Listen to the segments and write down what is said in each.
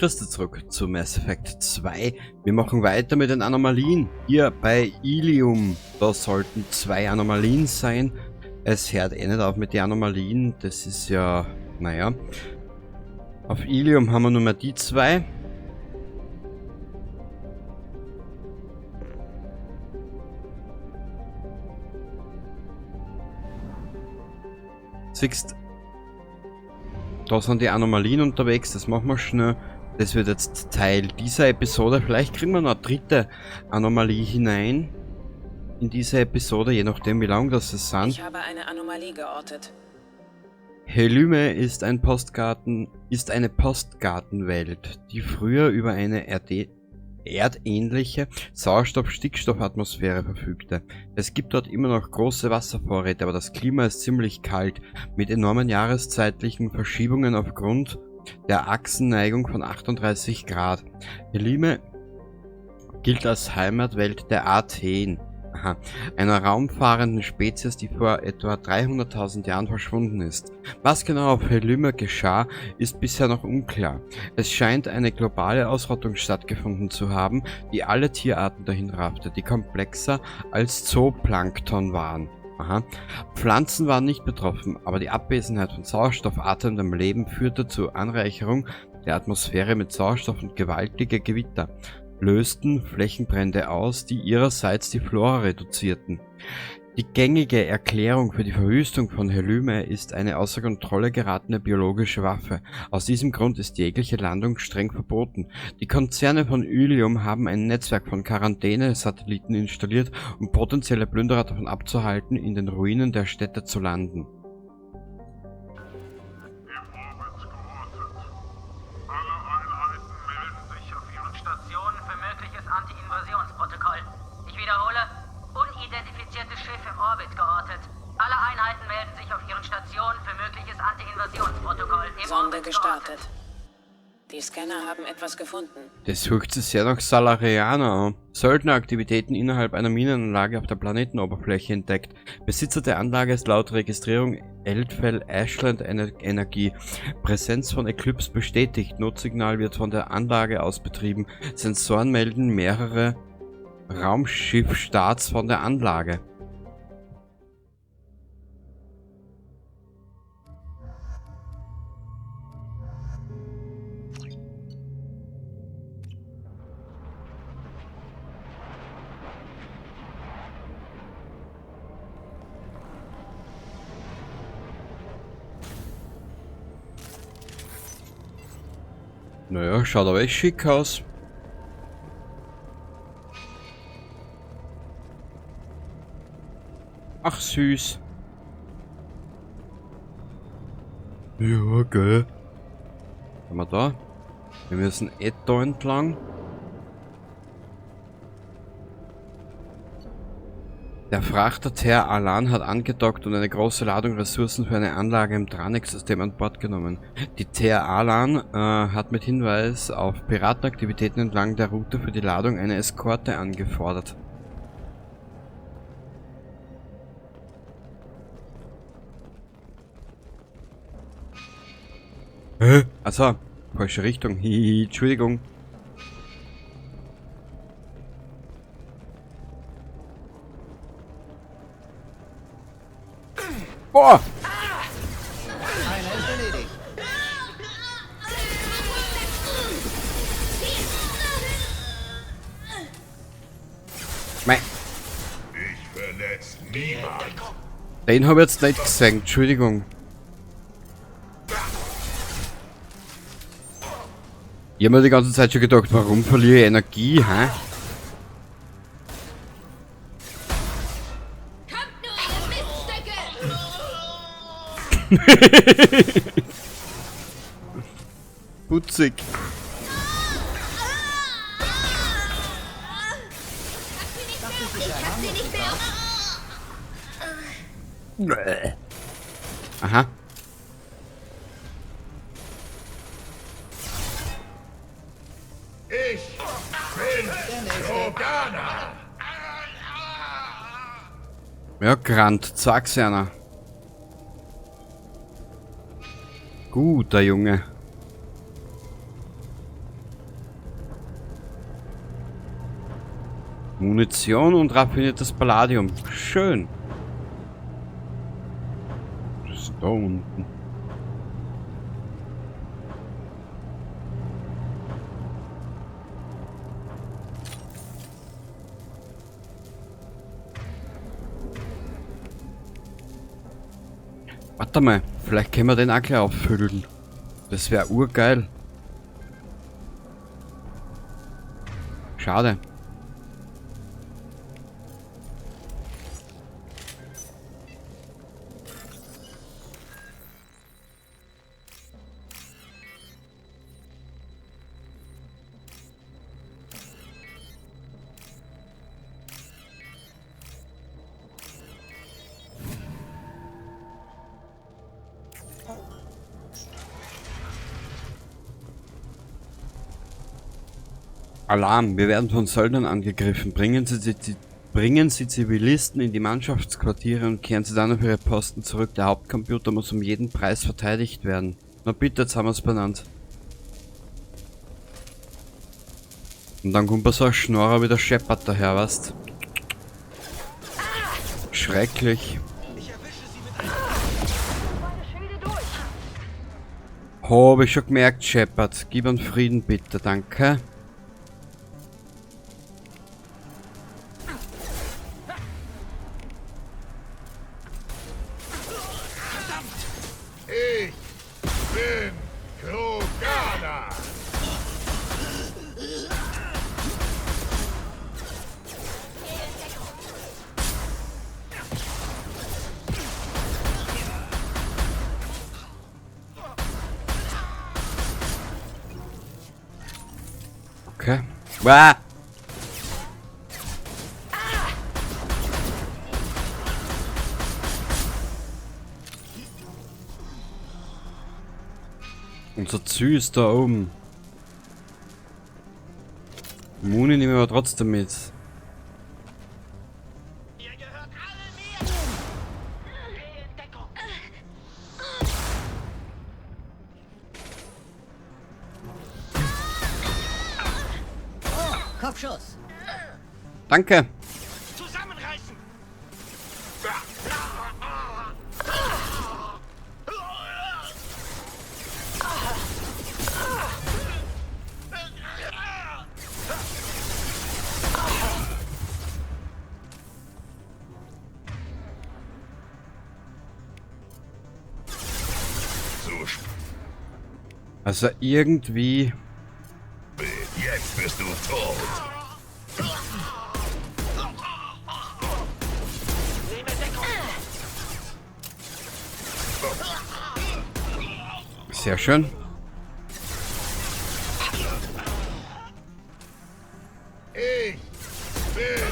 Grüß dich zurück zu Mass Effect 2. Wir machen weiter mit den Anomalien. Hier bei Ilium, da sollten 2 Anomalien sein. Es hört eh nicht auf mit den Anomalien, das ist ja, naja. Auf Ilium haben wir nur mehr die 2. Siehst, da sind die Anomalien unterwegs, das machen wir schnell. Das wird jetzt Teil dieser Episode. Vielleicht kriegen wir noch eine dritte Anomalie hinein in diese Episode, je nachdem wie lang das sind. Ich habe eine Anomalie geortet. Helyme ist eine Postgartenwelt, die früher über eine erdähnliche Sauerstoff-Stickstoff-Atmosphäre verfügte. Es gibt dort immer noch große Wasservorräte, aber das Klima ist ziemlich kalt, mit enormen jahreszeitlichen Verschiebungen aufgrund der Achsenneigung von 38 Grad. Helyme gilt als Heimatwelt der Athen, einer raumfahrenden Spezies, die vor etwa 300.000 Jahren verschwunden ist. Was genau auf Helyme geschah, ist bisher noch unklar. Es scheint eine globale Ausrottung stattgefunden zu haben, die alle Tierarten dahin raffte, die komplexer als Zooplankton waren. Pflanzen waren nicht betroffen, aber die Abwesenheit von sauerstoffatmendem Leben führte zur Anreicherung der Atmosphäre mit Sauerstoff und gewaltige Gewitter lösten Flächenbrände aus, die ihrerseits die Flora reduzierten. Die gängige Erklärung für die Verwüstung von Helyme ist eine außer Kontrolle geratene biologische Waffe. Aus diesem Grund ist jegliche Landung streng verboten. Die Konzerne von Ilium haben ein Netzwerk von Quarantäne-Satelliten installiert, um potenzielle Plünderer davon abzuhalten, in den Ruinen der Städte zu landen. Anti-Invasionsprotokoll. Ich wiederhole, unidentifizierte Schiff im Orbit geortet. Alle Einheiten melden sich auf ihren Stationen für mögliches Anti-Invasionsprotokoll. Sonde gestartet. Die Scanner haben etwas gefunden. Das hört sich sehr nach Salarianer an. Söldneraktivitäten innerhalb einer Minenanlage auf der Planetenoberfläche entdeckt. Besitzer der Anlage ist laut Registrierung Eldfell Ashland Energie. Präsenz von Eclipse bestätigt. Notsignal wird von der Anlage aus betrieben. Sensoren melden mehrere Raumschiffstarts von der Anlage. Naja, schaut aber echt schick aus. Ach süß. Ja, geil. Was haben wir da? Wir müssen da entlang. Der Frachter Ter Alan hat angedockt und eine große Ladung Ressourcen für eine Anlage im Dranex-System an Bord genommen. Die Ter Alan hat mit Hinweis auf Piratenaktivitäten entlang der Route für die Ladung eine Eskorte angefordert. Also, falsche Richtung. Hihi, Entschuldigung. Boah! Einer ist erledigt. Mei. Ich verletze niemand. Den habe ich jetzt nicht gesehen, Entschuldigung. Ich habe mir die ganze Zeit schon gedacht, warum verliere ich Energie, hä? Putzig. Aha. Ich bin Organa. Ja, Grant, sag's einer. Guter Junge. Munition und raffiniertes Palladium. Schön. Was ist da unten? Warte mal, vielleicht können wir den auch gleich auffüllen. Das wäre urgeil. Schade. Alarm, wir werden von Söldnern angegriffen. Bringen Sie Zivilisten in die Mannschaftsquartiere und kehren Sie dann auf Ihre Posten zurück. Der Hauptcomputer muss um jeden Preis verteidigt werden. Na bitte, jetzt haben wir es benannt. Und dann kommt so ein Schnorrer wie der Shepard daher, weißt? Schrecklich. Oh, hab ich schon gemerkt, Shepard. Gib an Frieden bitte, danke. Ich bin Krogana. Okay. Wah! Unser Zü ist da oben. Muni nehmen wir aber trotzdem mit. Ihr gehört alle mir! Geh in Deckung! Oh, Kopfschuss! Danke. Zusammenreißen! So spät. Also irgendwie... Jetzt bist du tot. Nehme Deckung! Sehr schön. Ich bin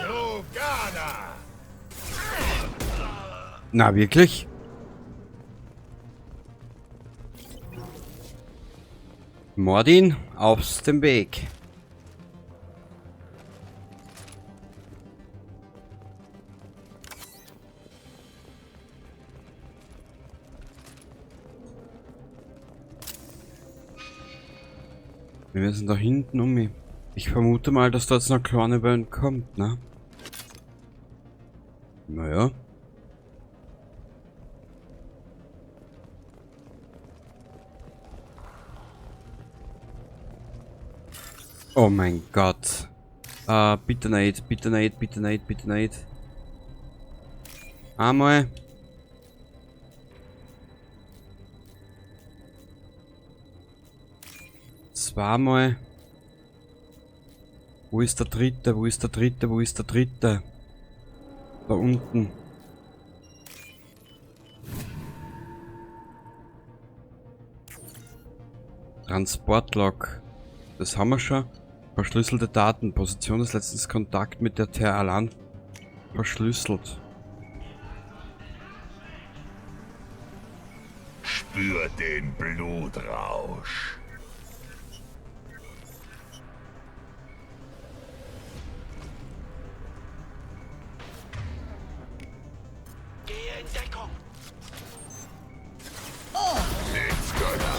Krogana. Na, wirklich? Mordin, aus dem Weg. Wir sind da hinten um mich. Ich vermute mal, dass da jetzt noch kleine Wellen kommt, ne? Naja. Oh mein Gott. Bitte nicht, bitte nicht, bitte nicht, bitte nicht. Einmal. Zweimal. Wo ist der dritte? Wo ist der dritte? Wo ist der dritte? Da unten. Transportlog. Das haben wir schon. Verschlüsselte Daten. Position des letzten Kontakt mit der Ter Alan verschlüsselt. Spür den Blutrausch. Gehe in Deckung! Linsgönner.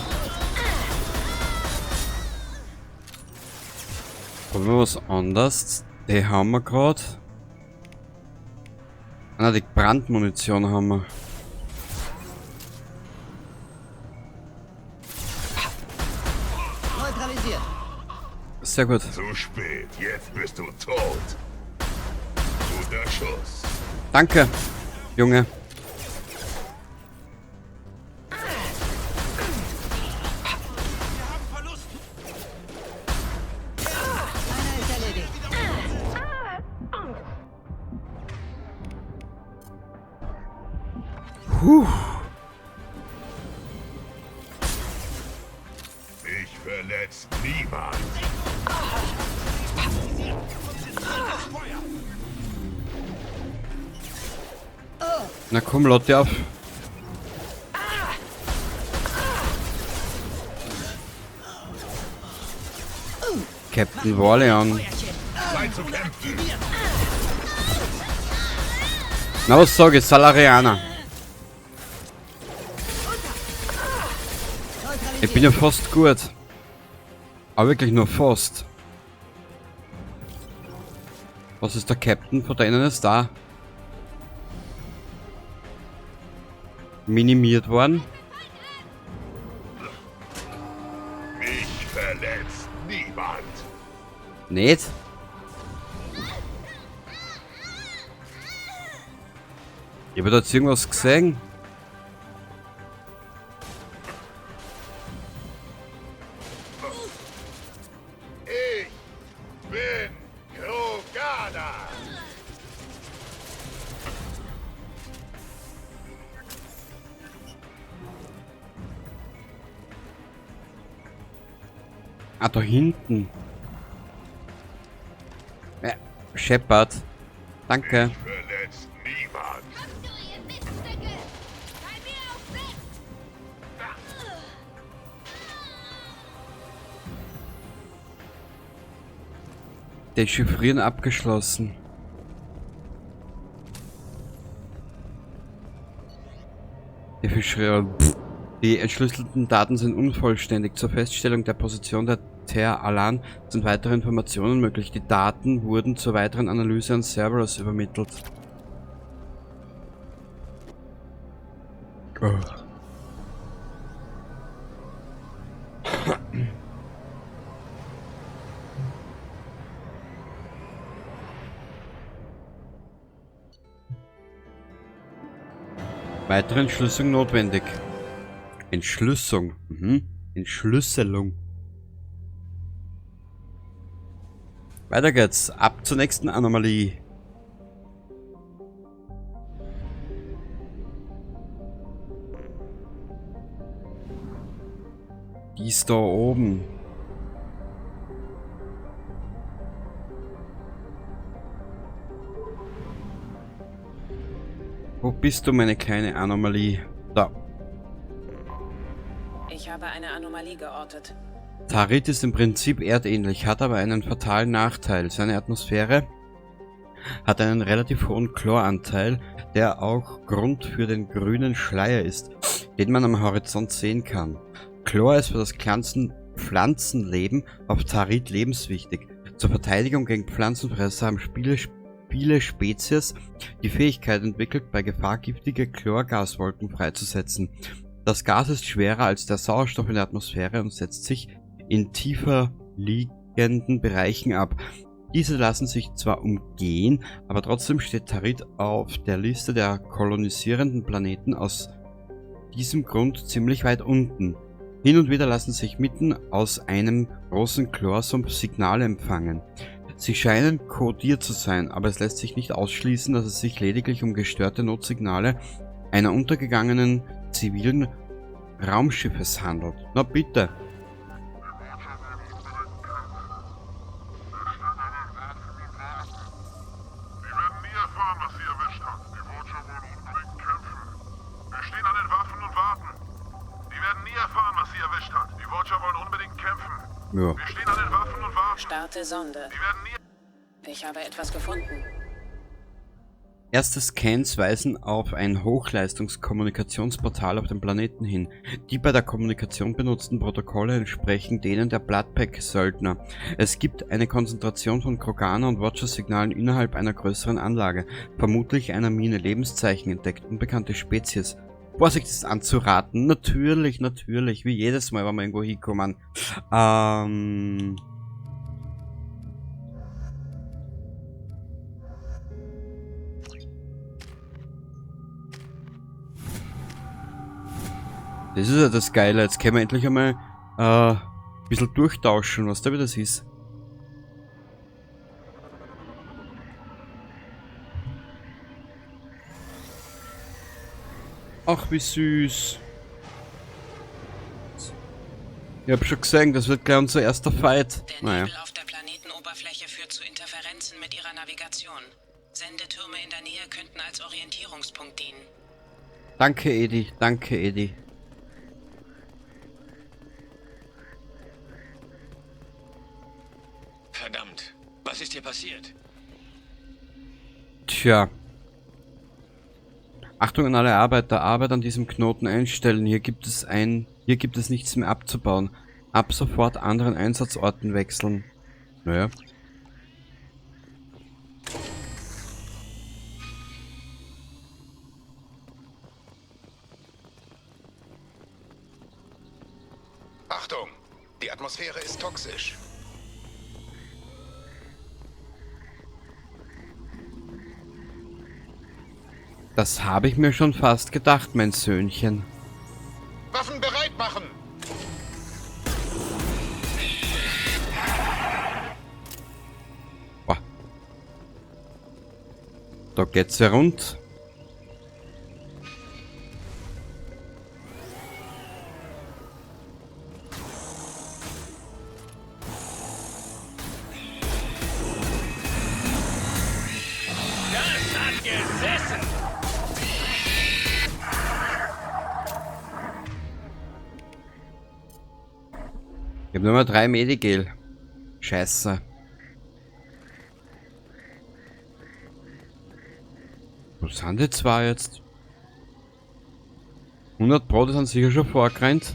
Probieren wir was anderes. Die haben wir gerade. Ah, die Brandmunition haben wir. Neutralisiert. Sehr gut. Zu spät. Jetzt bist du tot. Guter Schuss. Danke, Junge. Einer ist erledigt. Ich verletz niemand. Na komm, Lotte auf. Captain Warleon. Zeit zu kämpfen. Na was sag ich, Salarianer. Ich bin ja fast gut. Aber wirklich nur fast. Was ist der Captain? Von denen ist da. Minimiert worden. Ich verletz niemand. Nicht? Ich habe da jetzt irgendwas gesehen. Ich bin Krogana. Ah, da hinten. Shepard. Danke. Verletz niemand. Dechiffrieren abgeschlossen. Die entschlüsselten Daten sind unvollständig. Zur Feststellung der Position der Ter Alan sind weitere Informationen möglich. Die Daten wurden zur weiteren Analyse an Cerberus übermittelt. Oh. Weitere Entschlüsselung notwendig. Entschlüsselung. Entschlüsselung. Weiter geht's. Ab zur nächsten Anomalie. Die ist da oben. Wo bist du, meine kleine Anomalie? Da. Ich habe eine Anomalie geortet. Tarit ist im Prinzip erdähnlich, hat aber einen fatalen Nachteil. Seine Atmosphäre hat einen relativ hohen Chloranteil, der auch Grund für den grünen Schleier ist, den man am Horizont sehen kann. Chlor ist für das Pflanzenleben auf Tarit lebenswichtig. Zur Verteidigung gegen Pflanzenfresser haben viele Spezies die Fähigkeit entwickelt, bei Gefahr giftige Chlorgaswolken freizusetzen. Das Gas ist schwerer als der Sauerstoff in der Atmosphäre und setzt sich in tiefer liegenden Bereichen ab. Diese lassen sich zwar umgehen, aber trotzdem steht Tarit auf der Liste der kolonisierenden Planeten aus diesem Grund ziemlich weit unten. Hin und wieder lassen sich mitten aus einem großen Chlorsumpf Signale empfangen. Sie scheinen kodiert zu sein, aber es lässt sich nicht ausschließen, dass es sich lediglich um gestörte Notsignale einer untergegangenen zivilen Raumschiffes handelt. Na bitte. Wir werden nie erfahren, was sie erwischt hat. Die Watcher wollen unbedingt kämpfen. Wir stehen an den Waffen und warten. Wir werden nie erfahren, was sie erwischt hat. Die Watcher wollen unbedingt kämpfen. Ja. Wir stehen an den Waffen und warten. Starte Sonde. Wir werden nie... Ich habe etwas gefunden. Erste Scans weisen auf ein Hochleistungskommunikationsportal auf dem Planeten hin. Die bei der Kommunikation benutzten Protokolle entsprechen denen der Bloodpack-Söldner. Es gibt eine Konzentration von Kroganer- und Watcher-Signalen innerhalb einer größeren Anlage, vermutlich einer Mine. Lebenszeichen entdeckt, unbekannte Spezies. Vorsicht ist anzuraten. Natürlich, wie jedes Mal, wenn wir irgendwo hinkommen. Das ist ja das Geile. Jetzt können wir endlich einmal ein bisschen durchtauschen, was da wieder das ist. Ach, wie süß. Ich hab schon gesehen, das wird gleich unser erster Fight. Der Naja. Nebel auf der Planetenoberfläche führt zu Interferenzen mit ihrer Navigation. Sendetürme in der Nähe könnten als Orientierungspunkt dienen. Danke, Edi. Danke, Edi. Verdammt, was ist hier passiert? Tja. Achtung an alle Arbeiter, Arbeit an diesem Knoten einstellen. Hier gibt es nichts mehr abzubauen. Ab sofort anderen Einsatzorten wechseln. Naja. Achtung! Die Atmosphäre ist toxisch. Das habe ich mir schon fast gedacht, mein Söhnchen. Waffen bereit machen! Boah. Da geht's ja rund. Das hat gesessen! Ich habe nur mal 3 Medigel. Scheiße. Wo sind die zwei jetzt? 100 Pro, die sind sicher schon vorgerannt.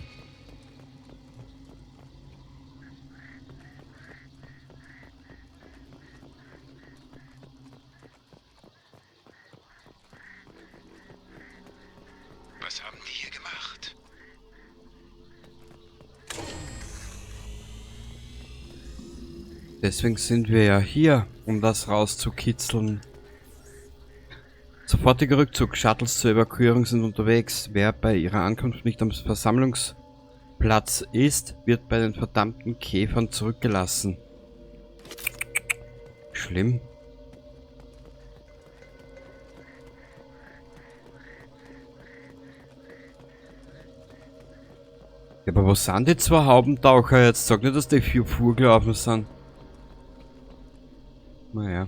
Was haben die hier gemacht? Deswegen sind wir ja hier, um das rauszukitzeln. Sofortiger Rückzug. Shuttles zur Evakuierung sind unterwegs. Wer bei ihrer Ankunft nicht am Versammlungsplatz ist, wird bei den verdammten Käfern zurückgelassen. Schlimm. Ja, aber wo sind die zwei Haubentaucher jetzt? Sag nicht, dass die 4 vorgelaufen sind. Naja.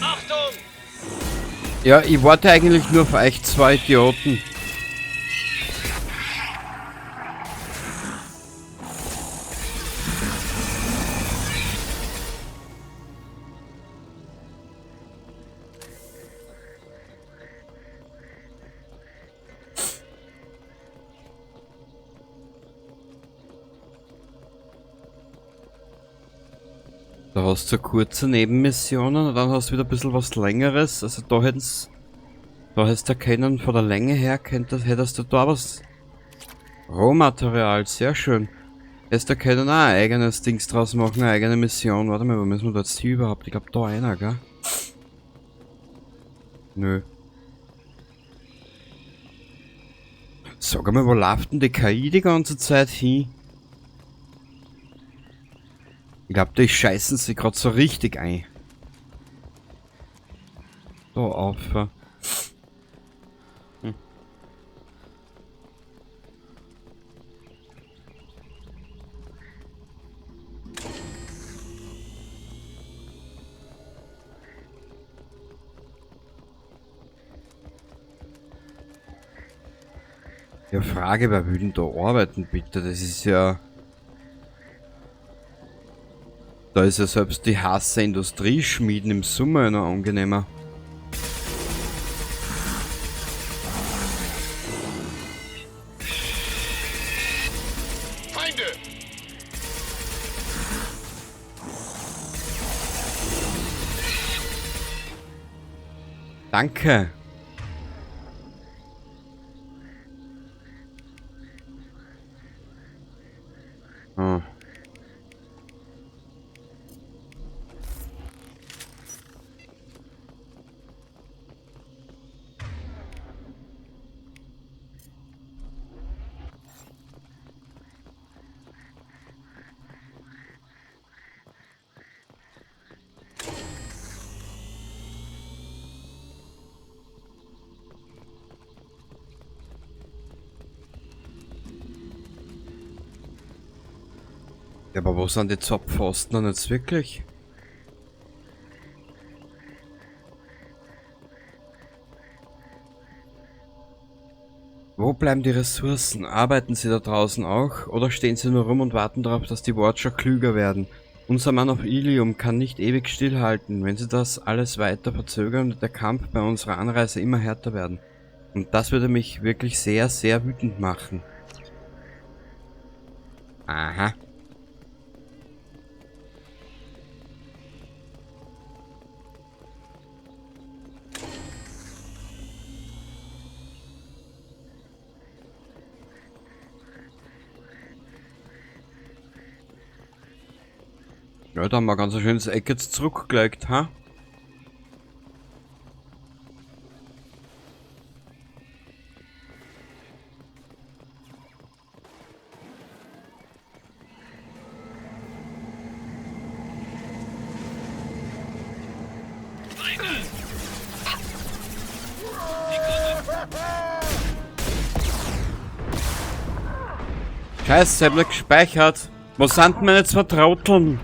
Achtung! Ja, ich warte eigentlich nur auf euch zwei Idioten. Da hast du kurze Nebenmissionen und dann hast du wieder ein bisschen was längeres. Also da hättest du keinen von der Länge her, hättest du da was Rohmaterial, sehr schön. Hättest du können auch ein eigenes Dings draus machen, eine eigene Mission. Warte mal, wo müssen wir da jetzt hier überhaupt? Ich glaube da einer, gell? Nö. Sag mal, wo läuft denn die KI die ganze Zeit hin? Ich glaube, die scheißen sie gerade so richtig ein. Da auf. Ja, Frage, wer will denn da arbeiten, bitte? Das ist ja... Da ist ja selbst die Hasse Industrieschmieden im Sommer noch angenehmer. Feinde! Danke. Oh. Ja, aber wo sind die Zapfpfosten denn jetzt wirklich? Wo bleiben die Ressourcen? Arbeiten sie da draußen auch? Oder stehen sie nur rum und warten darauf, dass die Watcher klüger werden? Unser Mann auf Ilium kann nicht ewig stillhalten. Wenn sie das alles weiter verzögern, wird der Kampf bei unserer Anreise immer härter werden. Und das würde mich wirklich sehr, sehr wütend machen. Aha. Ja, da haben wir ganz ein schönes Eck jetzt zurückgelegt, ha? Scheiße, ich hab nicht gespeichert. Wo sind denn meine zwei Trotteln?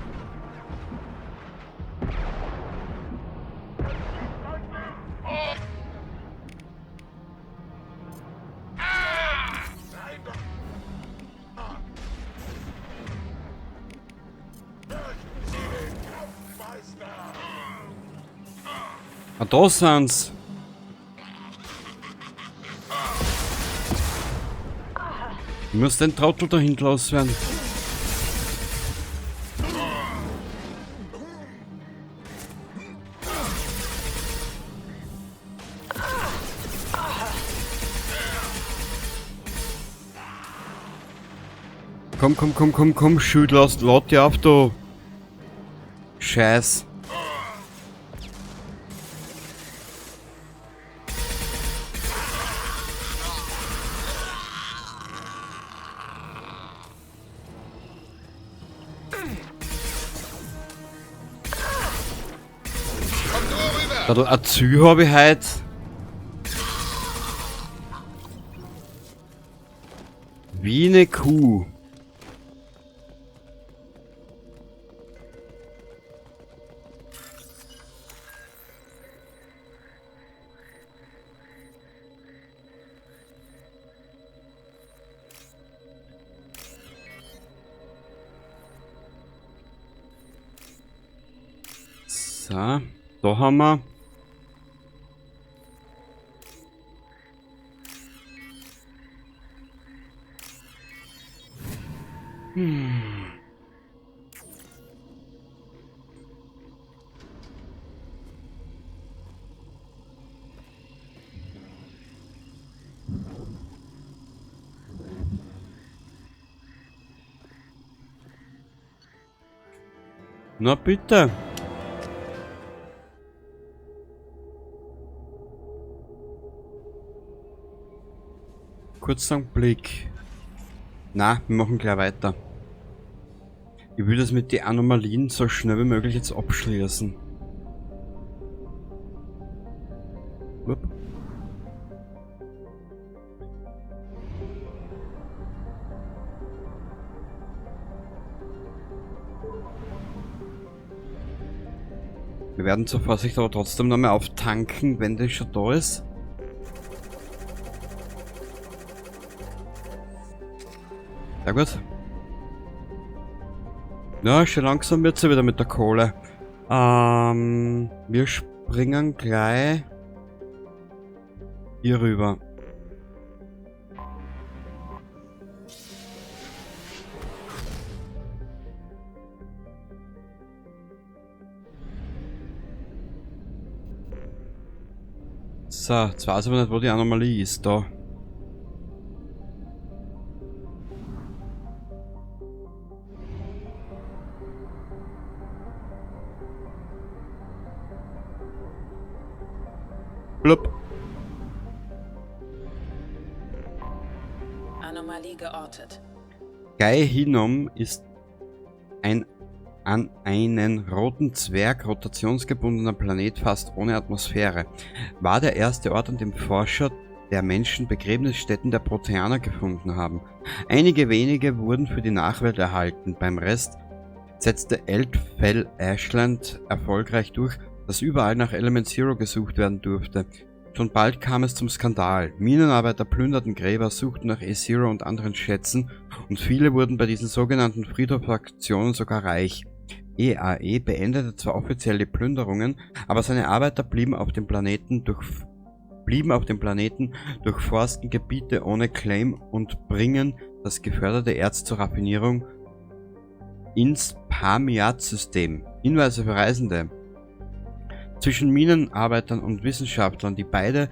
Ah, da sind's. Ich muss den Trottel da hinten loswerden. Komm, shoot, lad die auf, du. Scheiß. Da Azü habe ich heute. Wie eine Kuh. So, da haben wir. Na bitte. Kurzer Blick. Na, wir machen gleich weiter. Ich will das mit den Anomalien so schnell wie möglich jetzt abschließen. Upp. Wir werden zur Vorsicht aber trotzdem nochmal auftanken, wenn das schon da ist. Sehr gut. Ja, schon langsam wird's ja wieder mit der Kohle. Wir springen gleich hier rüber. So, jetzt weiß ich aber nicht, wo die Anomalie ist, da. Blub. Anomalie geortet. Gaihinum ist ein an einen roten Zwerg rotationsgebundener Planet fast ohne Atmosphäre. War der erste Ort, an dem Forscher der Menschen Begräbnisstätten der Proteaner gefunden haben. Einige wenige wurden für die Nachwelt erhalten. Beim Rest setzte Eldfell Ashland erfolgreich durch, dass überall nach Element Zero gesucht werden durfte. Schon bald kam es zum Skandal. Minenarbeiter plünderten Gräber, suchten nach E-Zero und anderen Schätzen und viele wurden bei diesen sogenannten Friedhofsaktionen sogar reich. EAE beendete zwar offiziell die Plünderungen, aber seine Arbeiter blieben auf dem Planeten, durchforsten Gebiete ohne Claim und bringen das geförderte Erz zur Raffinierung ins Pamiat-System. Hinweise für Reisende. Zwischen Minenarbeitern und Wissenschaftlern, die beide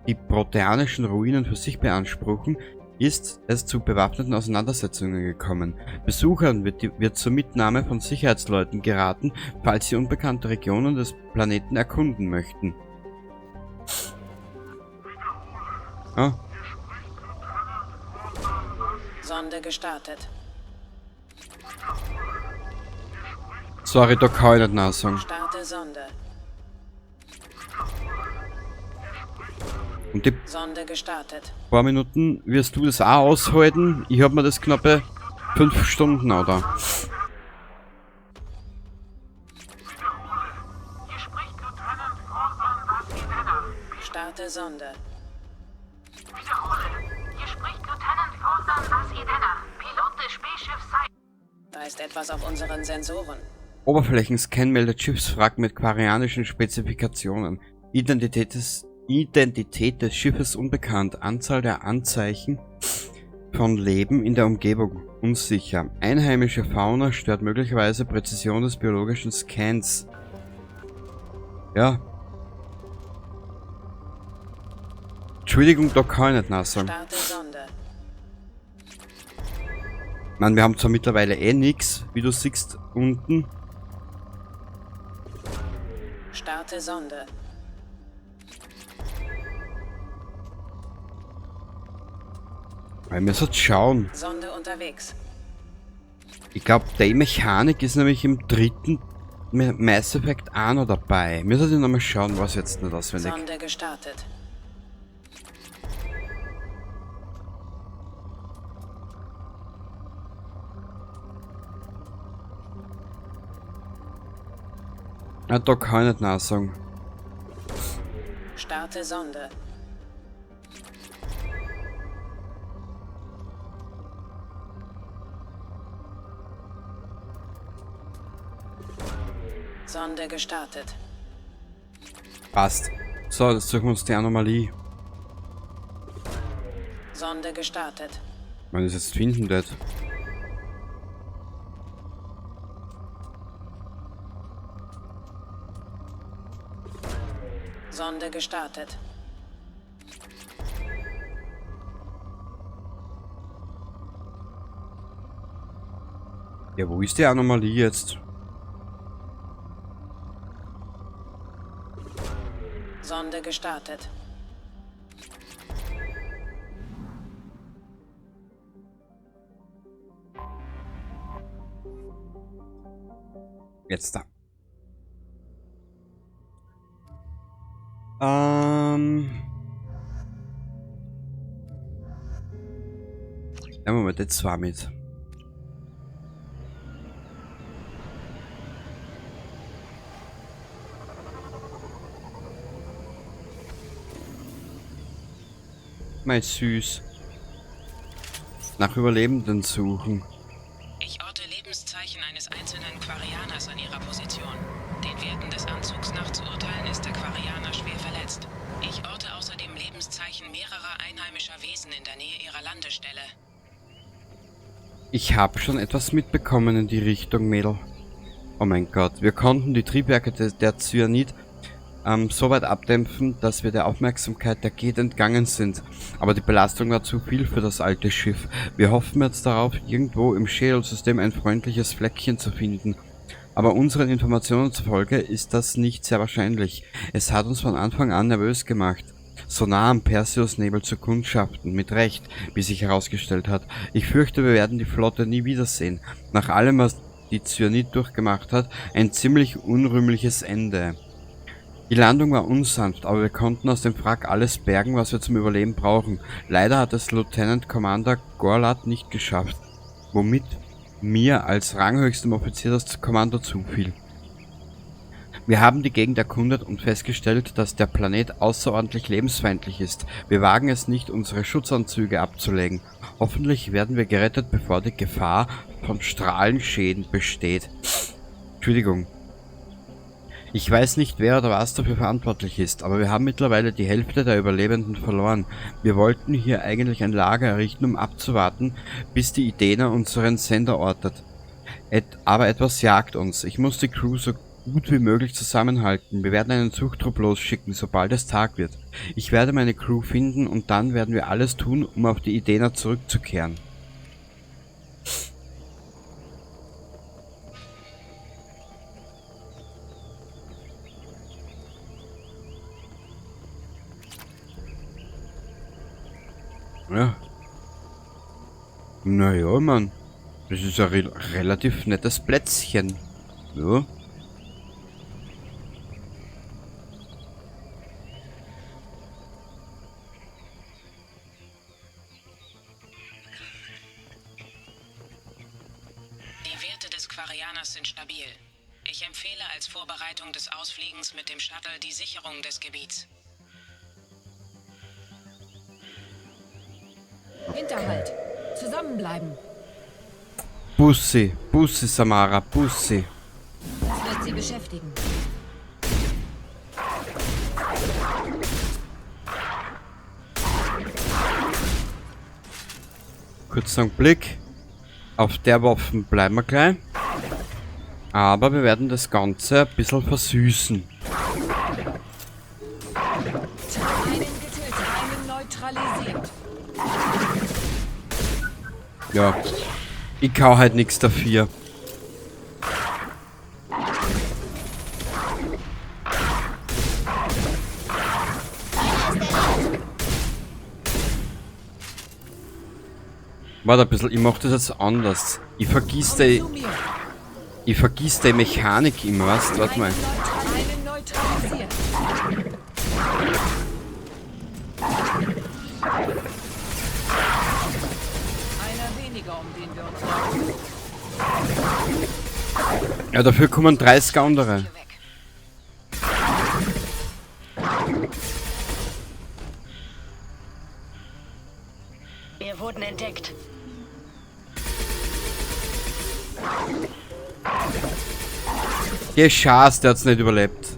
die proteanischen Ruinen für sich beanspruchen, ist es zu bewaffneten Auseinandersetzungen gekommen. Besuchern wird zur Mitnahme von Sicherheitsleuten geraten, falls sie unbekannte Regionen des Planeten erkunden möchten. Ah. Sonde gestartet. Sorry, da kann ich nicht nachsagen. Starte Sonde. Und die Sonde gestartet. paar Minuten wirst du das auch aushalten. Ich hab mir das knappe 5 Stunden, oder? Hier spricht Lieutenant Orson Vasilena. Starte Sonde. Wiederhole. Hier spricht Lieutenant Orson Vasilena. Pilot des Spähschiffs Sai. Da ist etwas auf unseren Sensoren. Oberflächenscan meldet Schiffswrack mit quarianischen Spezifikationen. Identität des Schiffes unbekannt. Anzahl der Anzeichen von Leben in der Umgebung unsicher. Einheimische Fauna stört möglicherweise Präzision des biologischen Scans. Ja. Entschuldigung, da kann ich nicht nachsagen. Starte Sonde. Mann, wir haben zwar mittlerweile eh nix, wie du siehst, unten. Starte Sonde. Weil wir müssen schauen. Sonde unterwegs. Ich glaube, die Mechanik ist nämlich im dritten Mass Effect auch noch dabei. Wir sollten nochmal schauen, was jetzt nicht auswendig. Sonde gestartet. Ah, da kann ich nicht nachsagen. Starte Sonde. Sonde gestartet. Passt. So, jetzt suchen wir uns die Anomalie. Sonde gestartet. Wenn ich es jetzt finden wird. Sonde gestartet. Ja, wo ist die Anomalie jetzt? Sonde gestartet. Jetzt da. Nehmen wir mal die zwei mit. Mein Süß. nach Überlebenden suchen. Ich orte Lebenszeichen eines einzelnen Quarianers an ihrer Position. Den Werten des Anzugs nach zu urteilen, ist der Quarianer schwer verletzt. Ich orte außerdem Lebenszeichen mehrerer einheimischer Wesen in der Nähe ihrer Landestelle. Ich habe schon etwas mitbekommen in die Richtung, Mädel. Oh mein Gott, wir konnten die Triebwerke der Cyanid so weit abdämpfen, dass wir der Aufmerksamkeit der Geth entgangen sind. Aber die Belastung war zu viel für das alte Schiff. Wir hoffen jetzt darauf, irgendwo im Schädelsystem ein freundliches Fleckchen zu finden. Aber unseren Informationen zufolge ist das nicht sehr wahrscheinlich. Es hat uns von Anfang an nervös gemacht. So nah am Perseus-Nebel zu kundschaften, mit Recht, wie sich herausgestellt hat. Ich fürchte, wir werden die Flotte nie wiedersehen. Nach allem, was die Cyanid durchgemacht hat, ein ziemlich unrühmliches Ende. Die Landung war unsanft, aber wir konnten aus dem Wrack alles bergen, was wir zum Überleben brauchen. Leider hat es Lieutenant Commander Gorlat nicht geschafft, womit mir als ranghöchstem Offizier das Kommando zufiel. Wir haben die Gegend erkundet und festgestellt, dass der Planet außerordentlich lebensfeindlich ist. Wir wagen es nicht, unsere Schutzanzüge abzulegen. Hoffentlich werden wir gerettet, bevor die Gefahr von Strahlenschäden besteht. Entschuldigung. Ich weiß nicht, wer oder was dafür verantwortlich ist, aber wir haben mittlerweile die Hälfte der Überlebenden verloren. Wir wollten hier eigentlich ein Lager errichten, um abzuwarten, bis die Idena unseren Sender ortet. Aber etwas jagt uns. Ich muss die Crew so gut wie möglich zusammenhalten. Wir werden einen Suchtrupp losschicken, sobald es Tag wird. Ich werde meine Crew finden und dann werden wir alles tun, um auf die Idena zurückzukehren. Ja. Naja, Mann. Das ist ein relativ nettes Plätzchen. Ja. Die Werte des Quarianers sind stabil. Ich empfehle als Vorbereitung des Ausfliegens mit dem Shuttle die Sicherung des Gebiets. Hinterhalt. Zusammenbleiben. Bussi, Bussi, Samara, Bussi. Das wird sie beschäftigen. Kurzer Blick. Auf der Waffen bleiben wir gleich. Aber wir werden das Ganze ein bisschen versüßen. Einen getötet, einen neutralisiert. Ja. Ich kann halt nichts dafür. Warte ein bisschen, ich mach das jetzt anders. Ich vergiss die Mechanik immer, was? Warte mal. Einen neutralisiert. Einer weniger, um den wir uns sorgen. Ja, dafür kommen 30 andere. Wir wurden entdeckt. Der Schaß, der hat's nicht überlebt.